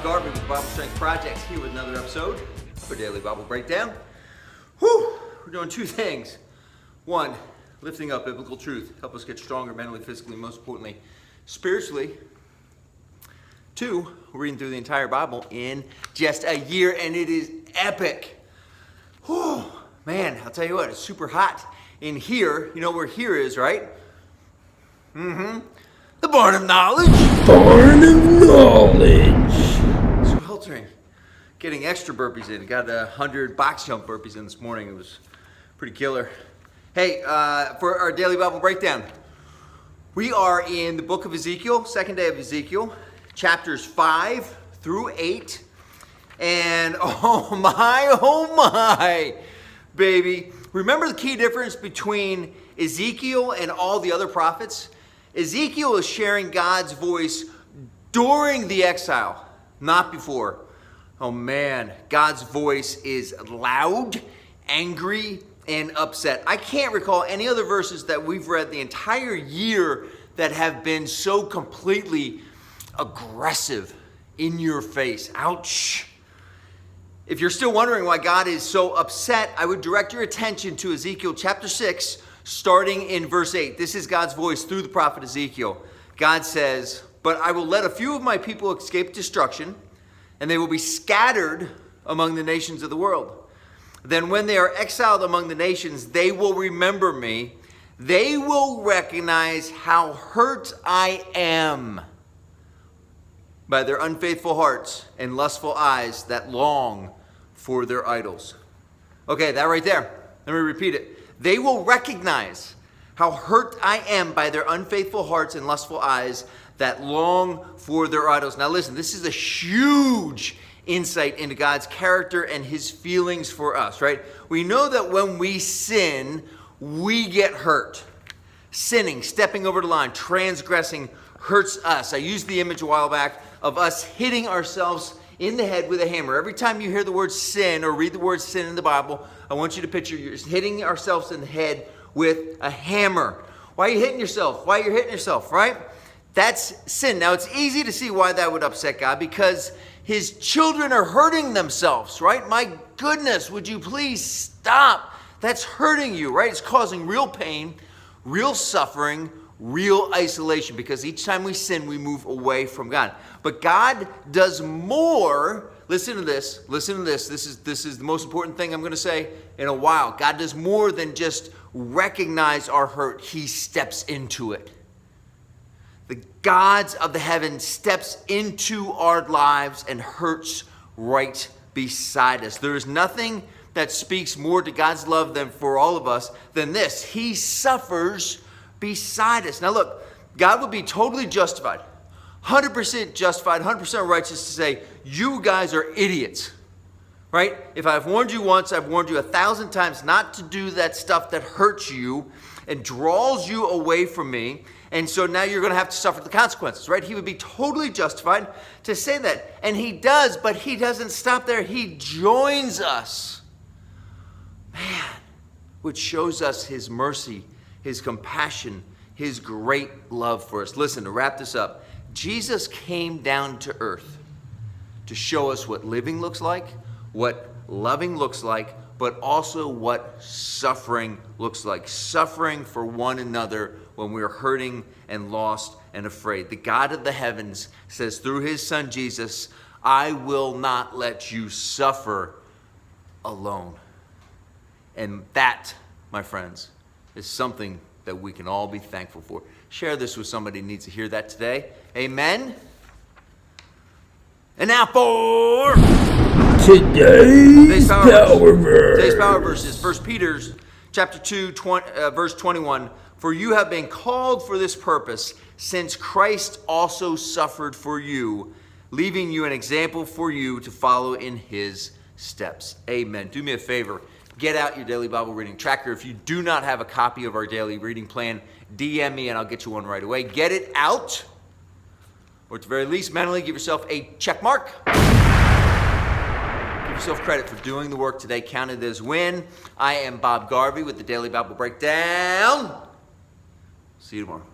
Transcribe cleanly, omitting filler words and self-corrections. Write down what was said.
Garvey with Bible Strength Project here with another episode of our Daily Bible Breakdown. We're doing two things. One, lifting up biblical truth, help us get stronger mentally, physically, and most importantly, spiritually. Two, we're reading through the entire Bible in just a year, and it is epic. Man, I'll tell you what, it's super hot in here. You know where here is, right? The barn of knowledge. Barn of knowledge. Sweltering. Getting extra burpees in. Got 100 box jump burpees in this morning. It was pretty killer. Hey, for our daily Bible breakdown, we are in the book of Ezekiel, second day of Ezekiel, chapters 5 through 8. And oh my, baby. Remember the key difference between Ezekiel and all the other prophets? Ezekiel is sharing God's voice during the exile, not before. Oh man, God's voice is loud, angry, and upset. I can't recall any other verses that we've read the entire year that have been so completely aggressive, in your face. Ouch. If you're still wondering why God is so upset, I would direct your attention to Ezekiel chapter 6, starting in verse 8. This is God's voice through the prophet Ezekiel. God says, "But I will let a few of my people escape destruction, and they will be scattered among the nations of the world. Then when they are exiled among the nations, they will remember me. They will recognize how hurt I am by their unfaithful hearts and lustful eyes that long for their idols." Okay, that right there. Let me repeat it. They will recognize how hurt I am by their unfaithful hearts and lustful eyes that long for their idols. Now listen, this is a huge insight into God's character and his feelings for us, right? We know that when we sin, we get hurt. Sinning, stepping over the line, transgressing hurts us. I used the image a while back of us hitting ourselves in the head with a hammer. Every time you hear the word sin or read the word sin in the Bible, I want you to picture you're hitting ourselves in the head with a hammer. Why are you hitting yourself? Why you're hitting yourself, right? That's sin. Now, it's easy to see why that would upset God because his children are hurting themselves, right? My goodness, would you please stop? That's hurting you, right? It's causing real pain, real suffering, real isolation, because each time we sin, we move away from God. But God does more. Listen to this. This is the most important thing I'm going to say in a while. God does more than just recognize our hurt. He steps into it. The gods of the heavens steps into our lives and hurts right beside us. There is nothing that speaks more to God's love than for all of us than this. He suffers beside us. Now look, God would be totally justified, 100% justified, 100% righteous to say, you guys are idiots, right? If I've warned you once, I've warned you 1,000 times not to do that stuff that hurts you and draws you away from me. And so now you're going to have to suffer the consequences, right? He would be totally justified to say that. And he does, but he doesn't stop there. He joins us. Man, which shows us his mercy, his compassion, his great love for us. Listen, to wrap this up, Jesus came down to earth to show us what living looks like, what loving looks like, but also what suffering looks like. Suffering for one another when we're hurting and lost and afraid. The God of the heavens says through his son Jesus, I will not let you suffer alone. And that, my friends, is something that we can all be thankful for. Share this with somebody who needs to hear that today. Amen. And now for today's power verse. Today's power verse is 1 Peter chapter 2, verse 21. For you have been called for this purpose, since Christ also suffered for you, leaving you an example for you to follow in his steps. Amen. Do me a favor. Get out your daily Bible reading tracker. If you do not have a copy of our daily reading plan, DM me and I'll get you one right away. Get it out, or at the very least, mentally give yourself a check mark. Give yourself credit for doing the work today. Count it as win. I am Bob Garvey with the Daily Bible Breakdown. See you tomorrow.